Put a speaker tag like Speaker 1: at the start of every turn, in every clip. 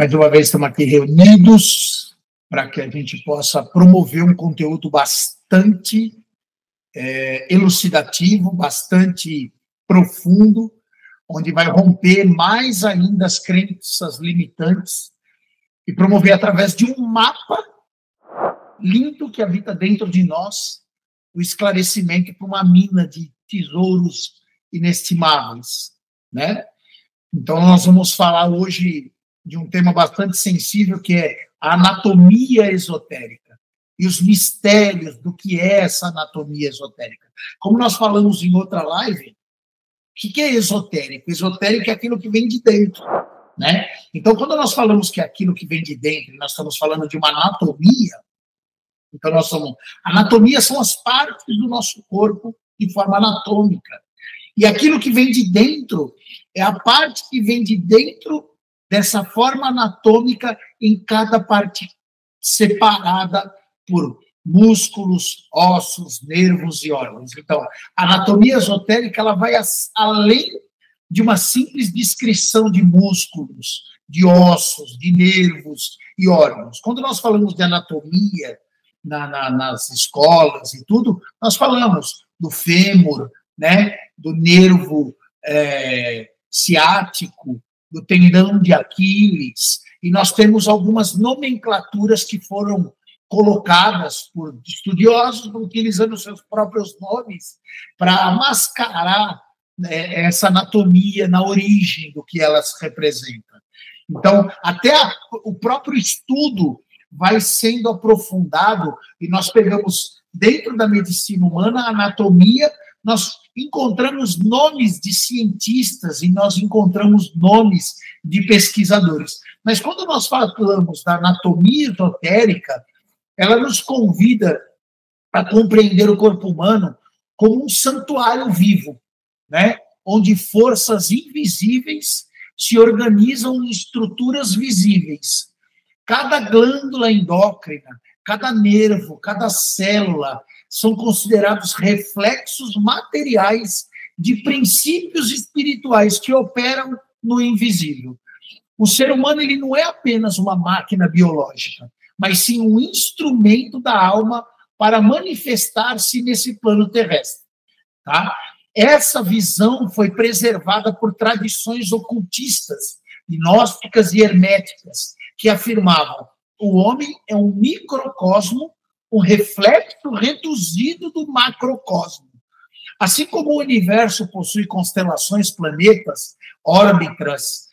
Speaker 1: Mais uma vez estamos aqui reunidos para que a gente possa promover um conteúdo bastante elucidativo, bastante profundo, onde vai romper mais ainda as crenças limitantes e promover através de um mapa lindo que habita dentro de nós o esclarecimento para uma mina de tesouros inestimáveis, né? Então, nós vamos falar hoje de um tema bastante sensível, que é a anatomia esotérica e os mistérios do que é essa anatomia esotérica. Como nós falamos em outra live, o que é esotérico? Esotérico é aquilo que vem de dentro, né? Então, quando nós falamos que é aquilo que vem de dentro, nós estamos falando de uma anatomia, então anatomia são as partes do nosso corpo de forma anatômica. E aquilo que vem de dentro é a parte que vem de dentro dessa forma anatômica em cada parte separada por músculos, ossos, nervos e órgãos. Então, a anatomia esotérica ela vai além de uma simples descrição de músculos, de ossos, de nervos e órgãos. Quando nós falamos de anatomia nas escolas e tudo, nós falamos do fêmur, né, do nervo ciático, do tendão de Aquiles, e nós temos algumas nomenclaturas que foram colocadas por estudiosos, utilizando seus próprios nomes, para mascarar essa anatomia na origem do que elas representam. Então, até o próprio estudo vai sendo aprofundado, e nós pegamos, dentro da medicina humana, a anatomia, nós encontramos nomes de cientistas e nós encontramos nomes de pesquisadores. Mas quando nós falamos da anatomia esotérica, ela nos convida a compreender o corpo humano como um santuário vivo, né? Onde forças invisíveis se organizam em estruturas visíveis. Cada glândula endócrina, cada nervo, cada célula são considerados reflexos materiais de princípios espirituais que operam no invisível. O ser humano ele não é apenas uma máquina biológica, mas sim um instrumento da alma para manifestar-se nesse plano terrestre. Tá? Essa visão foi preservada por tradições ocultistas, gnósticas e herméticas, que afirmavam que o homem é um microcosmo, um reflexo reduzido do macrocosmo. Assim como o universo possui constelações, planetas, órbitas,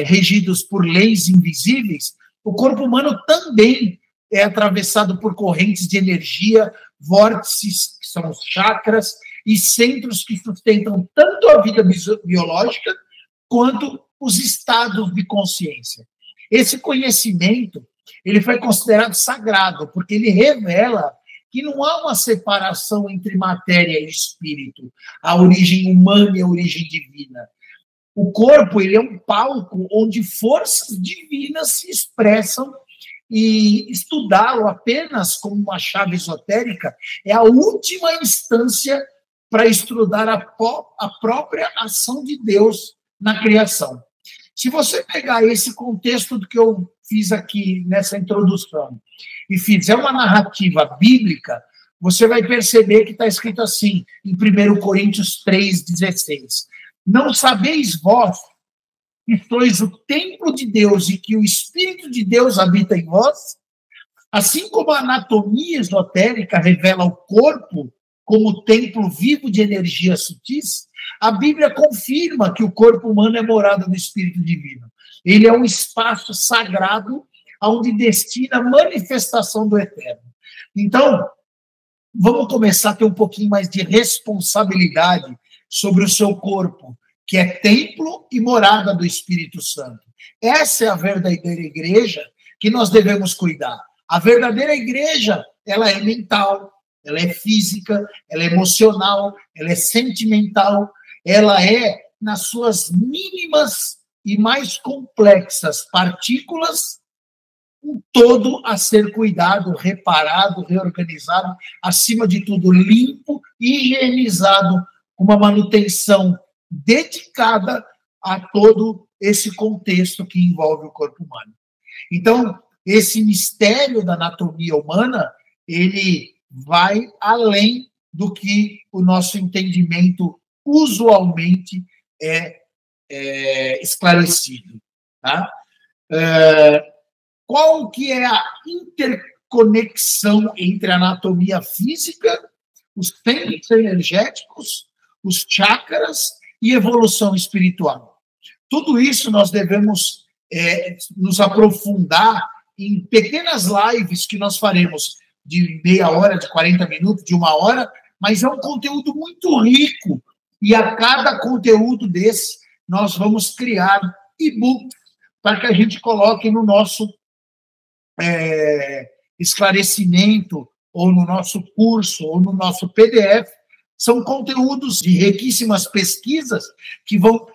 Speaker 1: regidos por leis invisíveis, o corpo humano também é atravessado por correntes de energia, vórtices, que são os chakras, e centros que sustentam tanto a vida biológica quanto os estados de consciência. Esse conhecimento ele foi considerado sagrado, porque ele revela que não há uma separação entre matéria e espírito, a origem humana e a origem divina. O corpo ele é um palco onde forças divinas se expressam, e estudá-lo apenas como uma chave esotérica é a última instância para estudar a própria ação de Deus na criação. Se você pegar esse contexto do que eu fiz aqui nessa introdução e fizer uma narrativa bíblica, você vai perceber que está escrito assim, em 1 Coríntios 3,16. Não sabeis vós que sois o templo de Deus e que o Espírito de Deus habita em vós? Assim como a anatomia esotérica revela o corpo como templo vivo de energias sutis, a Bíblia confirma que o corpo humano é morada do Espírito Divino. Ele é um espaço sagrado onde destina a manifestação do Eterno. Então, vamos começar a ter um pouquinho mais de responsabilidade sobre o seu corpo, que é templo e morada do Espírito Santo. Essa é a verdadeira igreja que nós devemos cuidar. A verdadeira igreja, ela é mental, ela é física, ela é emocional, ela é sentimental, ela é, nas suas mínimas e mais complexas partículas, um todo a ser cuidado, reparado, reorganizado, acima de tudo limpo e higienizado, uma manutenção dedicada a todo esse contexto que envolve o corpo humano. Então, esse mistério da anatomia humana, ele vai além do que o nosso entendimento usualmente é esclarecido. Tá? Qual que é a interconexão entre a anatomia física, os centros energéticos, os chakras e evolução espiritual? Tudo isso nós devemos nos aprofundar em pequenas lives que nós faremos de meia hora, de 40 minutos, de uma hora, mas é um conteúdo muito rico. E a cada conteúdo desse, nós vamos criar e-books para que a gente coloque no nosso esclarecimento, ou no nosso curso, ou no nosso PDF. São conteúdos de riquíssimas pesquisas que vão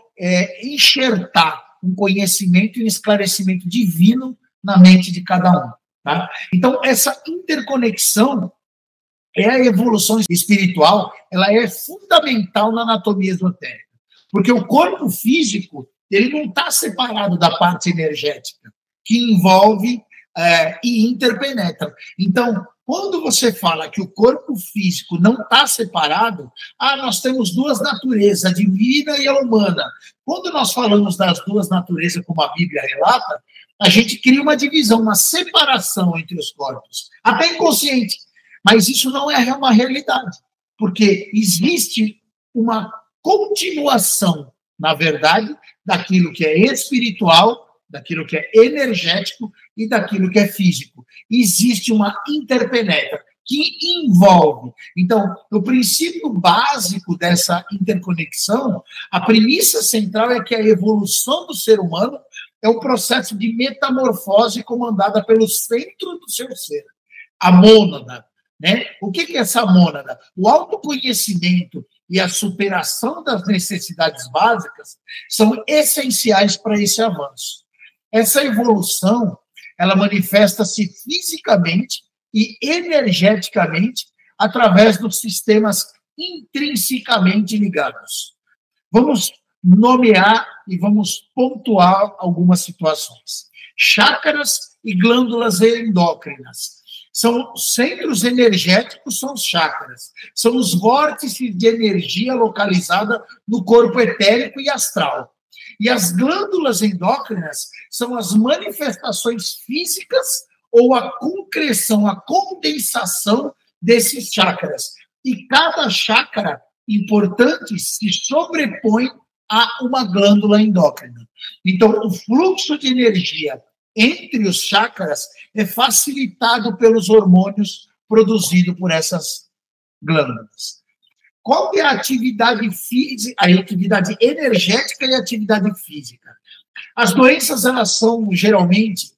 Speaker 1: enxertar um conhecimento e um esclarecimento divino na mente de cada um. Tá? Então, essa interconexão a evolução espiritual, ela é fundamental na anatomia esotérica, porque o corpo físico, ele não está separado da parte energética, que envolve e interpenetra. Então, quando você fala que o corpo físico não está separado, nós temos duas naturezas, a divina e a humana. Quando nós falamos das duas naturezas, como a Bíblia relata, a gente cria uma divisão, uma separação entre os corpos, até inconsciente. Mas isso não é uma realidade, porque existe uma continuação, na verdade, daquilo que é espiritual, daquilo que é energético e daquilo que é físico. Existe uma interpenetra que envolve. Então, o princípio básico dessa interconexão, a premissa central é que a evolução do ser humano é um processo de metamorfose comandada pelo centro do seu ser, a mônada. Né? O que é essa mônada? O autoconhecimento e a superação das necessidades básicas são essenciais para esse avanço. Essa evolução, ela manifesta-se fisicamente e energeticamente através dos sistemas intrinsecamente ligados. Vamos nomear e vamos pontuar algumas situações. Chakras e glândulas endócrinas. São centros energéticos, são os chakras. São os vórtices de energia localizada no corpo etérico e astral. E as glândulas endócrinas são as manifestações físicas ou a concreção, a condensação desses chakras. E cada chakra importante se sobrepõe a uma glândula endócrina. Então, o fluxo de energia entre os chakras é facilitado pelos hormônios produzidos por essas glândulas. Qual é a atividade física, a atividade energética e a atividade física? As doenças, elas são, geralmente,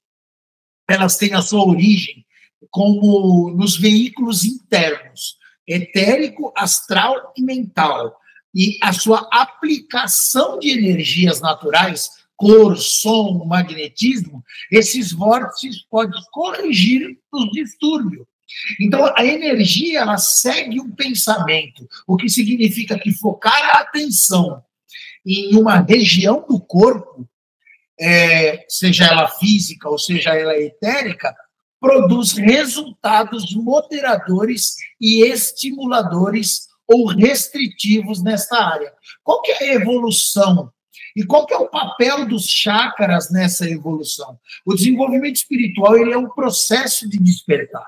Speaker 1: elas têm a sua origem como nos veículos internos, etérico, astral e mental. E a sua aplicação de energias naturais, cor, som, magnetismo, esses vórtices podem corrigir os distúrbios. Então, a energia, ela segue um pensamento, o que significa que focar a atenção em uma região do corpo, seja ela física ou seja ela etérica, produz resultados moderadores e estimuladores ou restritivos nesta área. Qual que é a evolução? E qual que é o papel dos chakras nessa evolução? O desenvolvimento espiritual, ele é um processo de despertar.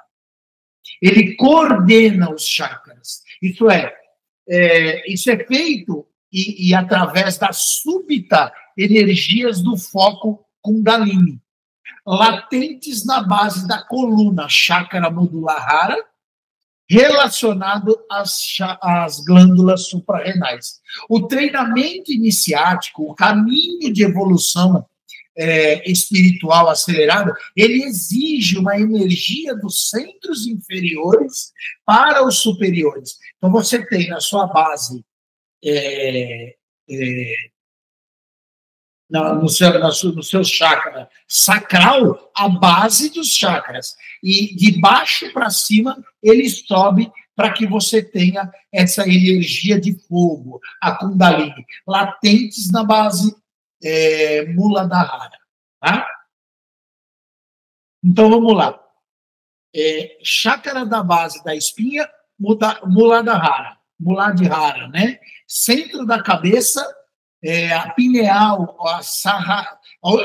Speaker 1: Ele coordena os chakras. Isso é feito e através da súbita energias do foco Kundalini, latentes na base da coluna, chakra Muladhara, relacionado às glândulas suprarrenais. O treinamento iniciático, o caminho de evolução espiritual acelerado, ele exige uma energia dos centros inferiores para os superiores. Então, você tem na sua base, no seu chakra sacral, a base dos chakras. E de baixo para cima, ele sobe para que você tenha essa energia de fogo, a Kundalini, latentes na base Muladhara. Tá? Então, vamos lá. Chácara da base da espinha, Muladhara, né? Centro da cabeça, a pineal, a sarra,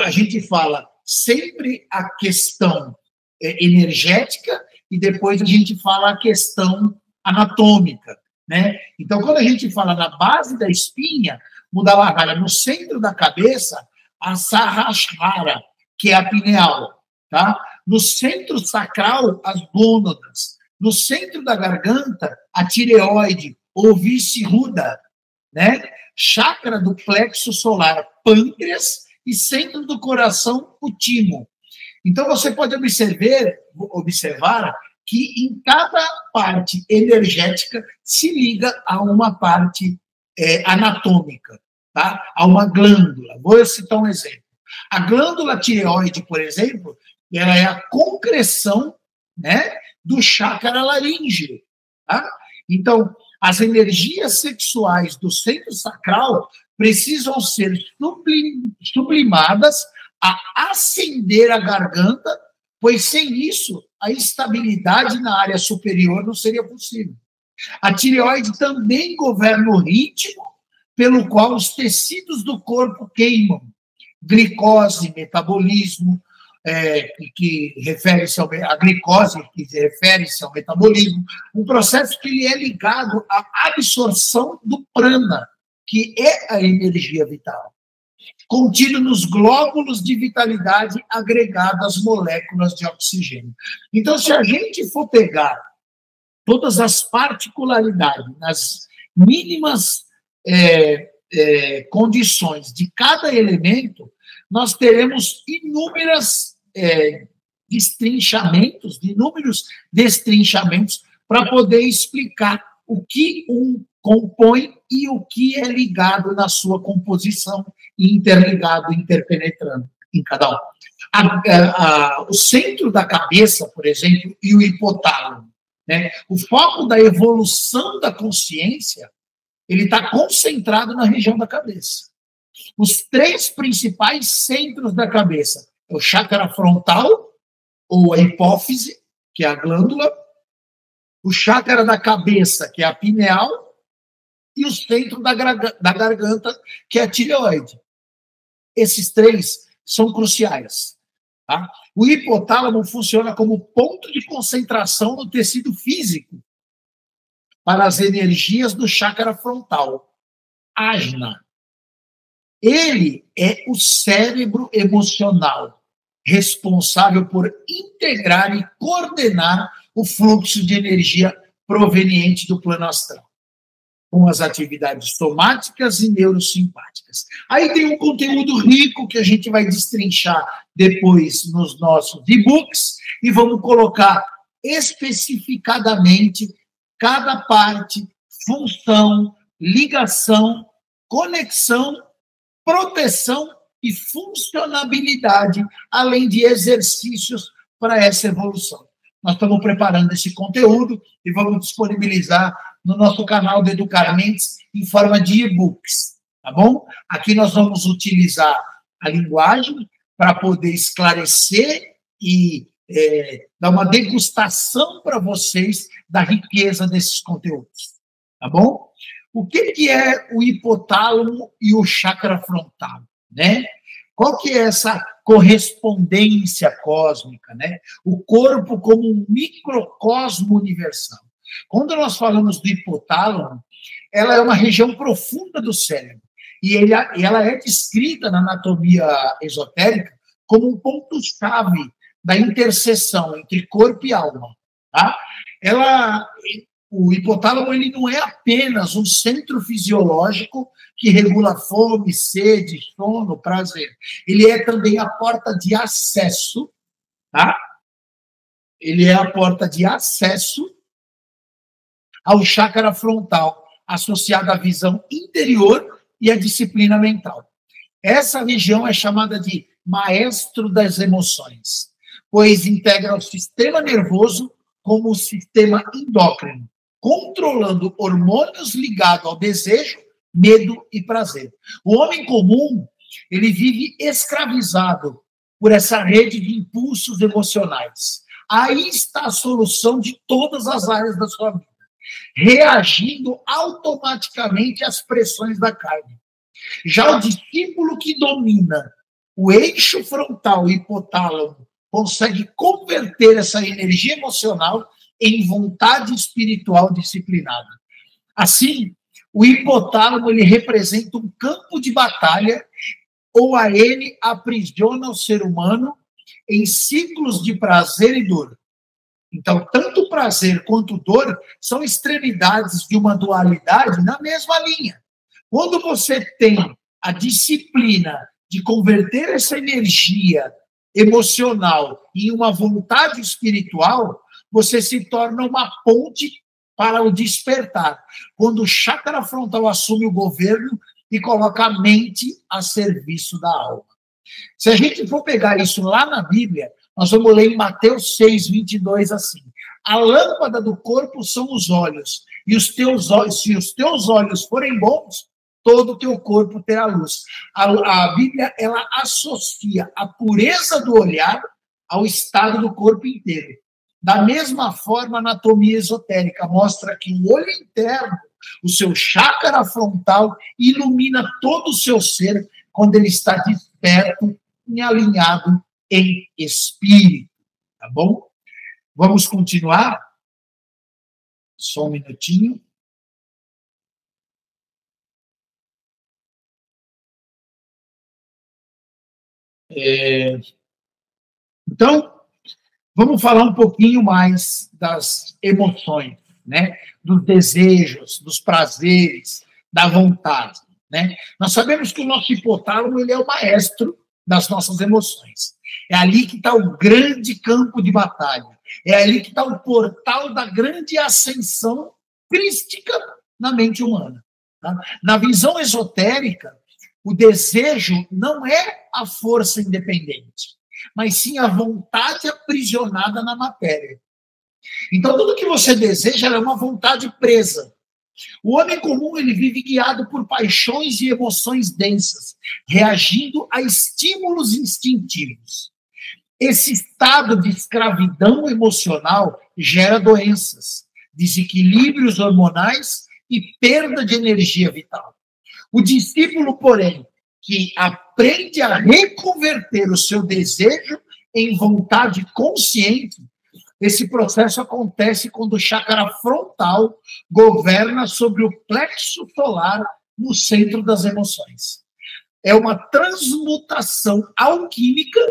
Speaker 1: a gente fala sempre a questão energética e depois a gente fala a questão anatômica, né? Então, quando a gente fala na base da espinha, Muladhara, no centro da cabeça, a Sahasrara, que é a pineal, tá? No centro sacral, as gônadas. No centro da garganta, a tireoide, ou Vishuddha, né? Chácara do plexo solar, pâncreas, e centro do coração, o timo. Então, você pode observar que em cada parte energética se liga a uma parte anatômica, tá? A uma glândula. Vou citar um exemplo. A glândula tireoide, por exemplo, ela é a concreção, né, do chácara laríngeo. Tá? Então, as energias sexuais do centro sacral precisam ser sublimadas a ascender a garganta, pois sem isso, a estabilidade na área superior não seria possível. A tireoide também governa o ritmo pelo qual os tecidos do corpo queimam. Glicose, metabolismo, que refere-se a glicose, que refere-se ao metabolismo, um processo que ele é ligado à absorção do prana, que é a energia vital, contido nos glóbulos de vitalidade agregado às moléculas de oxigênio. Então, se a gente for pegar todas as particularidades, nas mínimas condições de cada elemento, nós teremos inúmeros destrinchamentos para poder explicar o que um compõe e o que é ligado na sua composição e interligado, interpenetrando em cada um. O centro da cabeça, por exemplo, e o hipotálamo, né? O foco da evolução da consciência, ele está concentrado na região da cabeça. Os três principais centros da cabeça é o chácara frontal, ou a hipófise, que é a glândula, o chácara da cabeça, que é a pineal, e o centro da garganta, que é a tireoide. Esses três são cruciais. Tá? O hipotálamo funciona como ponto de concentração no tecido físico para as energias do chácara frontal, ajna. Ele é o cérebro emocional, responsável por integrar e coordenar o fluxo de energia proveniente do plano astral, com as atividades somáticas e neurosimpáticas. Aí tem um conteúdo rico que a gente vai destrinchar depois nos nossos e-books e vamos colocar especificadamente cada parte, função, ligação, conexão, proteção e funcionabilidade, além de exercícios para essa evolução. Nós estamos preparando esse conteúdo e vamos disponibilizar no nosso canal do Educar Mentes em forma de e-books, tá bom? Aqui nós vamos utilizar a linguagem para poder esclarecer e dar uma degustação para vocês da riqueza desses conteúdos, tá bom? O que é o hipotálamo e o chácara frontal, né? Qual que é essa correspondência cósmica, né? O corpo como um microcosmo universal. Quando nós falamos do hipotálamo, ela é uma região profunda do cérebro e ela é descrita na anatomia esotérica como um ponto-chave da interseção entre corpo e alma. Tá? O hipotálamo ele não é apenas um centro fisiológico que regula fome, sede, sono, prazer. Ele é também a porta de acesso, tá? Ele é a porta de acesso ao chácara frontal, associado à visão interior e à disciplina mental. Essa região é chamada de maestro das emoções, pois integra o sistema nervoso como o sistema endócrino, controlando hormônios ligados ao desejo, medo e prazer. O homem comum, ele vive escravizado por essa rede de impulsos emocionais. Aí está a solução de todas as áreas da sua vida, reagindo automaticamente às pressões da carne. Já o discípulo que domina o eixo frontal e hipotálamo consegue converter essa energia emocional em vontade espiritual disciplinada. Assim, o hipotálamo ele representa um campo de batalha, ou a ele aprisiona o ser humano em ciclos de prazer e dor. Então, tanto prazer quanto dor são extremidades de uma dualidade na mesma linha. Quando você tem a disciplina de converter essa energia emocional em uma vontade espiritual, você se torna uma ponte para o despertar. Quando o chakra frontal assume o governo e coloca a mente a serviço da alma. Se a gente for pegar isso lá na Bíblia, nós vamos ler em Mateus 6, 22, assim: a lâmpada do corpo são os olhos, e os teus olhos, se os teus olhos forem bons, todo o teu corpo terá luz. A Bíblia, ela associa a pureza do olhar ao estado do corpo inteiro. Da mesma forma, a anatomia esotérica mostra que o olho interno, o seu chakra frontal, ilumina todo o seu ser quando ele está desperto e alinhado em espírito. Tá bom? Vamos continuar? Só um minutinho. Então, vamos falar um pouquinho mais das emoções, né? Dos desejos, dos prazeres, da vontade, né? Nós sabemos que o nosso hipotálamo ele é o maestro das nossas emoções. É ali que está o grande campo de batalha. É ali que está o portal da grande ascensão crística na mente humana. Tá? Na visão esotérica, o desejo não é a força independente, mas sim a vontade aprisionada na matéria. Então, tudo que você deseja é uma vontade presa. O homem comum ele vive guiado por paixões e emoções densas, reagindo a estímulos instintivos. Esse estado de escravidão emocional gera doenças, desequilíbrios hormonais e perda de energia vital. O discípulo, porém, que aprende a reconverter o seu desejo em vontade consciente, esse processo acontece quando o chakra frontal governa sobre o plexo solar no centro das emoções. É uma transmutação alquímica,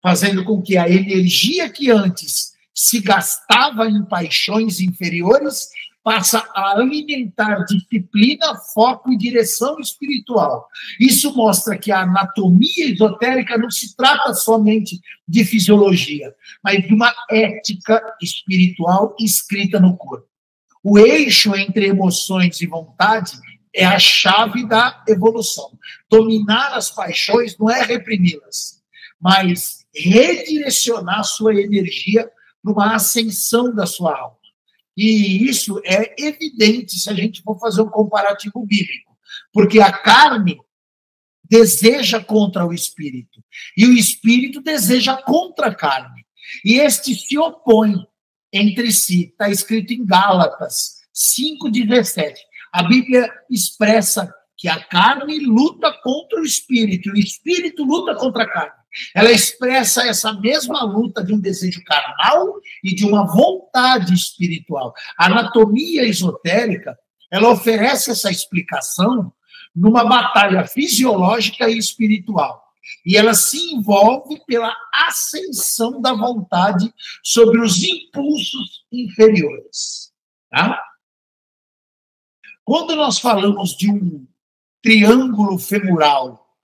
Speaker 1: fazendo com que a energia que antes se gastava em paixões inferiores passa a alimentar disciplina, foco e direção espiritual. Isso mostra que a anatomia esotérica não se trata somente de fisiologia, mas de uma ética espiritual inscrita no corpo. O eixo entre emoções e vontade é a chave da evolução. Dominar as paixões não é reprimi-las, mas redirecionar sua energia para uma ascensão da sua alma. E isso é evidente se a gente for fazer um comparativo bíblico, porque a carne deseja contra o espírito, e o espírito deseja contra a carne, e estes se opõem entre si. Está escrito em Gálatas 5,17. A Bíblia expressa que a carne luta contra o espírito, e o espírito luta contra a carne. Ela expressa essa mesma luta de um desejo carnal e de uma vontade espiritual. A anatomia esotérica, ela oferece essa explicação numa batalha fisiológica e espiritual. E ela se envolve pela ascensão da vontade sobre os impulsos inferiores. Tá? Quando nós falamos de um triângulo femoral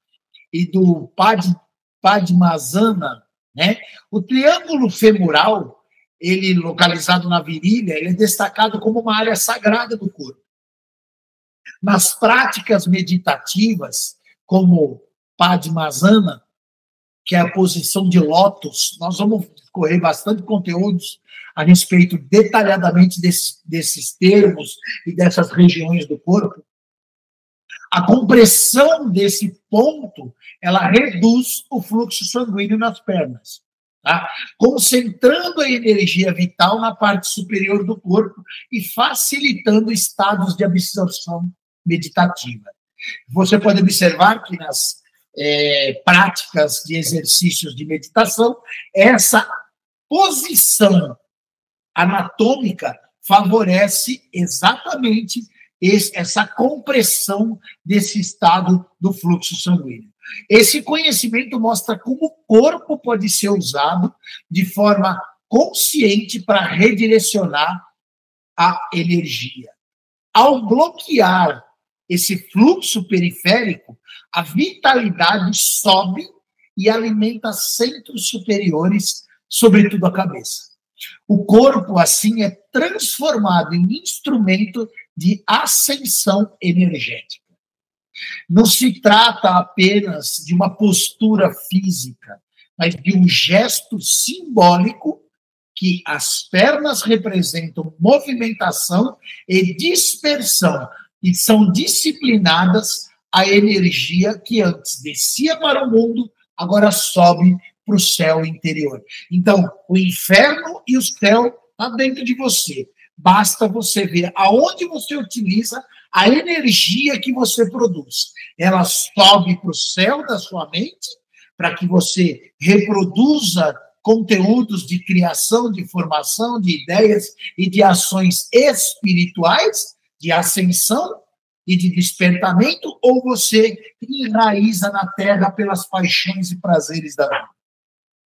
Speaker 1: e do Padmasana, né? O triângulo femoral, ele localizado na virilha, ele é destacado como uma área sagrada do corpo. Nas práticas meditativas, como Padmasana, que é a posição de lótus, nós vamos correr bastante conteúdos a respeito detalhadamente desses termos e dessas regiões do corpo. A compressão desse ponto, ela reduz o fluxo sanguíneo nas pernas, tá? Concentrando a energia vital na parte superior do corpo e facilitando estados de absorção meditativa. Você pode observar que nas práticas de exercícios de meditação, essa posição anatômica favorece exatamente essa compressão desse estado do fluxo sanguíneo. Esse conhecimento mostra como o corpo pode ser usado de forma consciente para redirecionar a energia. Ao bloquear esse fluxo periférico, a vitalidade sobe e alimenta centros superiores, sobretudo a cabeça. O corpo, assim, é transformado em instrumento de ascensão energética. Não se trata apenas de uma postura física, mas de um gesto simbólico que as pernas representam movimentação e dispersão, e são disciplinadas a energia que antes descia para o mundo, agora sobe para o céu interior. Então, o inferno e o céu estão dentro de você. Basta você ver aonde você utiliza a energia que você produz. Ela sobe para o céu da sua mente, para que você reproduza conteúdos de criação, de formação, de ideias e de ações espirituais, de ascensão e de despertamento, ou você enraiza na terra pelas paixões e prazeres da vida.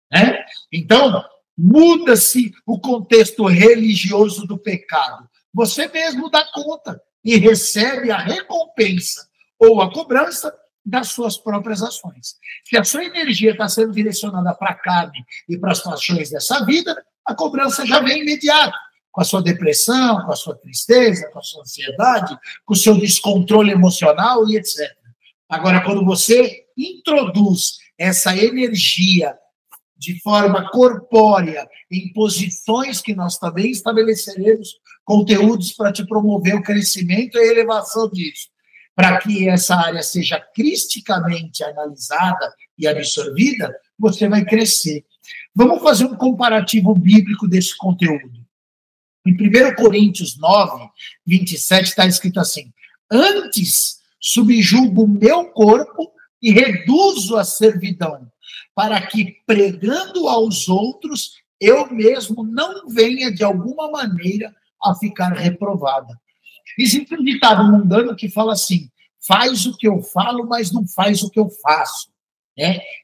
Speaker 1: Né? Então, muda-se o contexto religioso do pecado. Você mesmo dá conta e recebe a recompensa ou a cobrança das suas próprias ações. Se a sua energia está sendo direcionada para a carne e para as paixões dessa vida, a cobrança já vem imediata, com a sua depressão, com a sua tristeza, com a sua ansiedade, com o seu descontrole emocional e etc. Agora, quando você introduz essa energia de forma corpórea, em posições que nós também estabeleceremos conteúdos para te promover o crescimento e a elevação disso, para que essa área seja cristicamente analisada e absorvida, você vai crescer. Vamos fazer um comparativo bíblico desse conteúdo. Em 1 Coríntios 9, 27, está escrito assim: antes subjugo o meu corpo e reduzo a servidão, para que, pregando aos outros, eu mesmo não venha, de alguma maneira, a ficar reprovada. Existe um ditado mundano que fala assim: faz o que eu falo, mas não faz o que eu faço.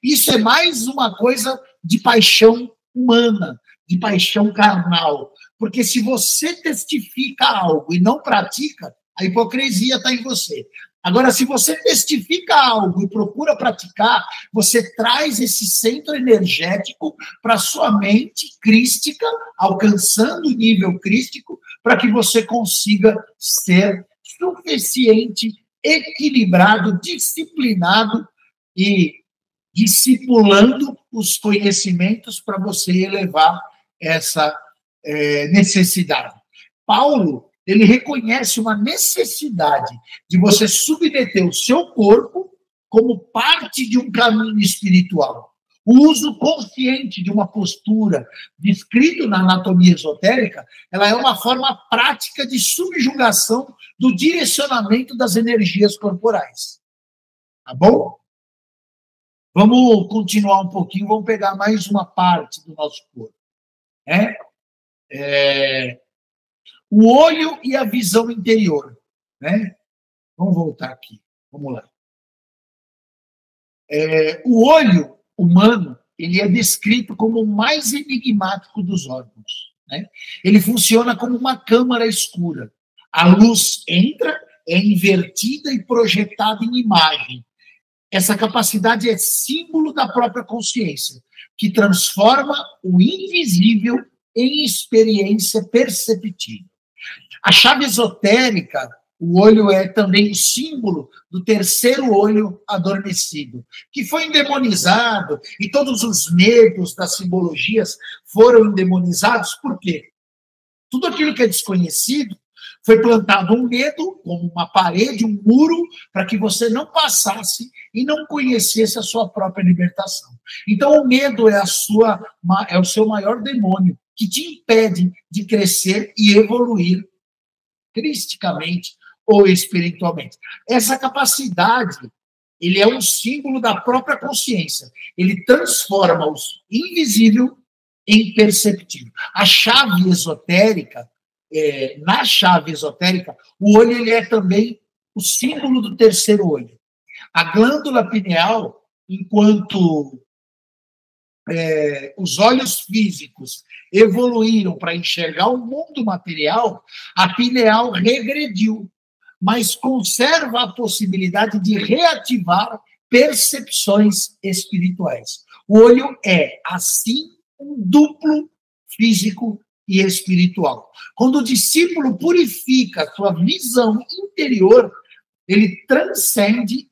Speaker 1: Isso é mais uma coisa de paixão humana, de paixão carnal. Porque se você testifica algo e não pratica, a hipocrisia está em você. Agora, se você testifica algo e procura praticar, você traz esse centro energético para a sua mente crística, alcançando o nível crístico, para que você consiga ser suficiente, equilibrado, disciplinado e discipulando os conhecimentos para você elevar essa necessidade. Paulo, ele reconhece uma necessidade de você submeter o seu corpo como parte de um caminho espiritual. O uso consciente de uma postura descrito na anatomia esotérica, ela é uma forma prática de subjugação do direcionamento das energias corporais. Tá bom? Vamos continuar um pouquinho, vamos pegar mais uma parte do nosso corpo. O olho e a visão interior. Vamos voltar aqui. Vamos lá. O olho humano, ele é descrito como o mais enigmático dos órgãos. Ele funciona como uma câmara escura. A luz entra, é invertida e projetada em imagem. Essa capacidade é símbolo da própria consciência, que transforma o invisível em experiência perceptível. A chave esotérica, o olho é também o símbolo do terceiro olho adormecido, que foi endemonizado, e todos os medos das simbologias foram endemonizados. Por quê? Tudo aquilo que é desconhecido Foi plantado um medo, como uma parede, um muro, para que você não passasse e não conhecesse a sua própria libertação. Então, o medo é o seu maior demônio, que te impede de crescer e evoluir cristicamente ou espiritualmente. Essa capacidade, ele é um símbolo da própria consciência. Ele transforma o invisível em perceptível. A chave esotérica, na chave esotérica, o olho ele é também o símbolo do terceiro olho. A glândula pineal, enquanto os olhos físicos evoluíram para enxergar o mundo material, a pineal regrediu, mas conserva a possibilidade de reativar percepções espirituais. O olho é, assim, um duplo físico e espiritual. Quando o discípulo purifica sua visão interior, ele transcende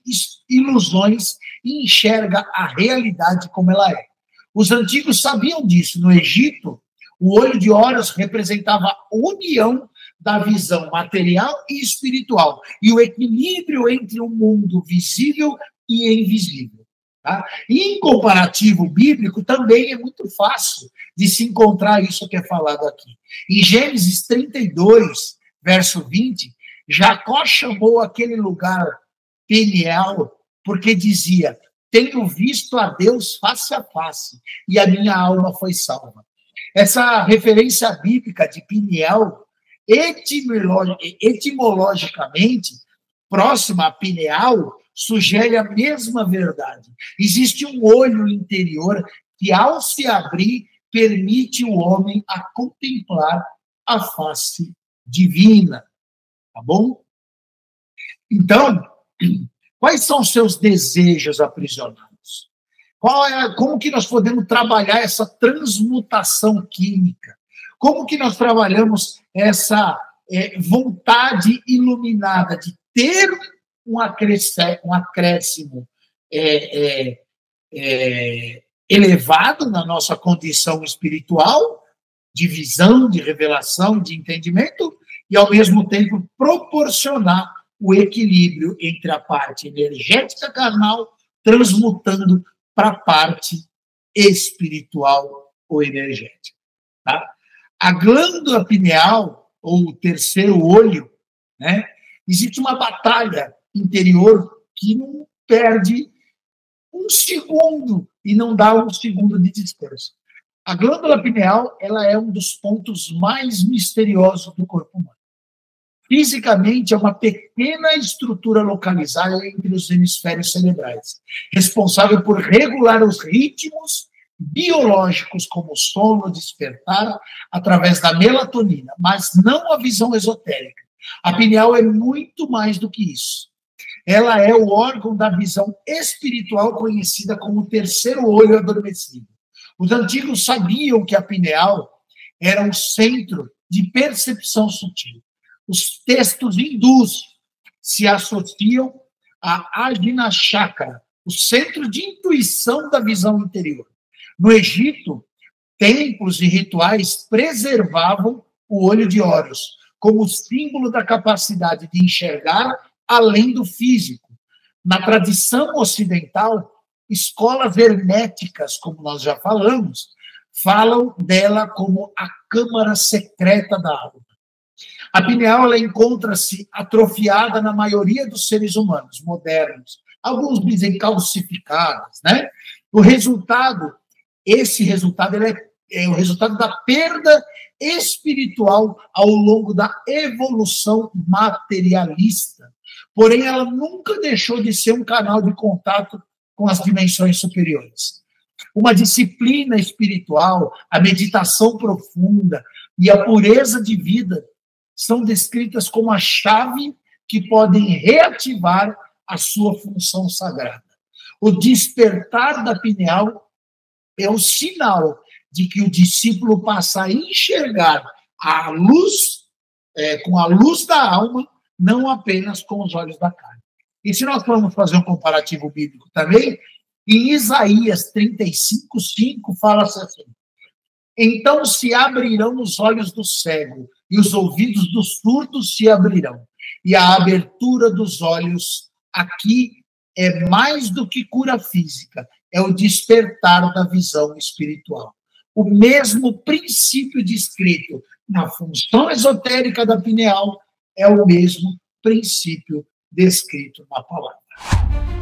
Speaker 1: ilusões e enxerga a realidade como ela é. Os antigos sabiam disso. No Egito, o olho de Horus representava a união da visão material e espiritual e o equilíbrio entre o mundo visível e invisível. Tá? E em comparativo bíblico também é muito fácil de se encontrar isso que é falado aqui. Em Gênesis 32, verso 20, Jacó chamou aquele lugar Peniel porque dizia: tenho visto a Deus face a face e a minha alma foi salva. Essa referência bíblica de Peniel, etimologicamente, próxima a pineal, sugere a mesma verdade. Existe um olho interior que, ao se abrir, permite o homem a contemplar a face divina. Tá bom? Então, quais são os seus desejos aprisionados? Como que nós podemos trabalhar essa transmutação química? Como que nós trabalhamos essa vontade iluminada de ter um acréscimo elevado na nossa condição espiritual, de visão, de revelação, de entendimento, e, ao mesmo tempo, proporcionar o equilíbrio entre a parte energética carnal, transmutando para a parte espiritual ou energética. Tá? A glândula pineal, ou o terceiro olho, né, existe uma batalha interior que não perde um segundo e não dá um segundo de descanso. A glândula pineal, ela é um dos pontos mais misteriosos do corpo humano. Fisicamente, é uma pequena estrutura localizada entre os hemisférios cerebrais, responsável por regular os ritmos biológicos, como o sono, despertar, através da melatonina, mas não a visão esotérica. A pineal é muito mais do que isso. Ela é o órgão da visão espiritual conhecida como o terceiro olho adormecido. Os antigos sabiam que a pineal era um centro de percepção sutil. Os textos hindus se associam a Ajna Chakra, o centro de intuição da visão interior. No Egito, templos e rituais preservavam o olho de Horus como símbolo da capacidade de enxergar além do físico. Na tradição ocidental, escolas herméticas, como nós já falamos, falam dela como a câmara secreta da alma. A pineal ela encontra-se atrofiada na maioria dos seres humanos modernos. Alguns dizem calcificadas, né? Esse resultado ele é o resultado da perda espiritual ao longo da evolução materialista. Porém, ela nunca deixou de ser um canal de contato com as dimensões superiores. Uma disciplina espiritual, a meditação profunda e a pureza de vida são descritas como a chave que podem reativar a sua função sagrada. O despertar da pineal é o sinal de que o discípulo passa a enxergar a luz, com a luz da alma, não apenas com os olhos da carne. E se nós formos fazer um comparativo bíblico também, em Isaías 35:5 fala-se assim: então se abrirão os olhos do cego, e os ouvidos dos surdos se abrirão. E a abertura dos olhos aqui é mais do que cura física, é o despertar da visão espiritual. O mesmo princípio descrito na função esotérica da pineal é o mesmo princípio descrito na palavra.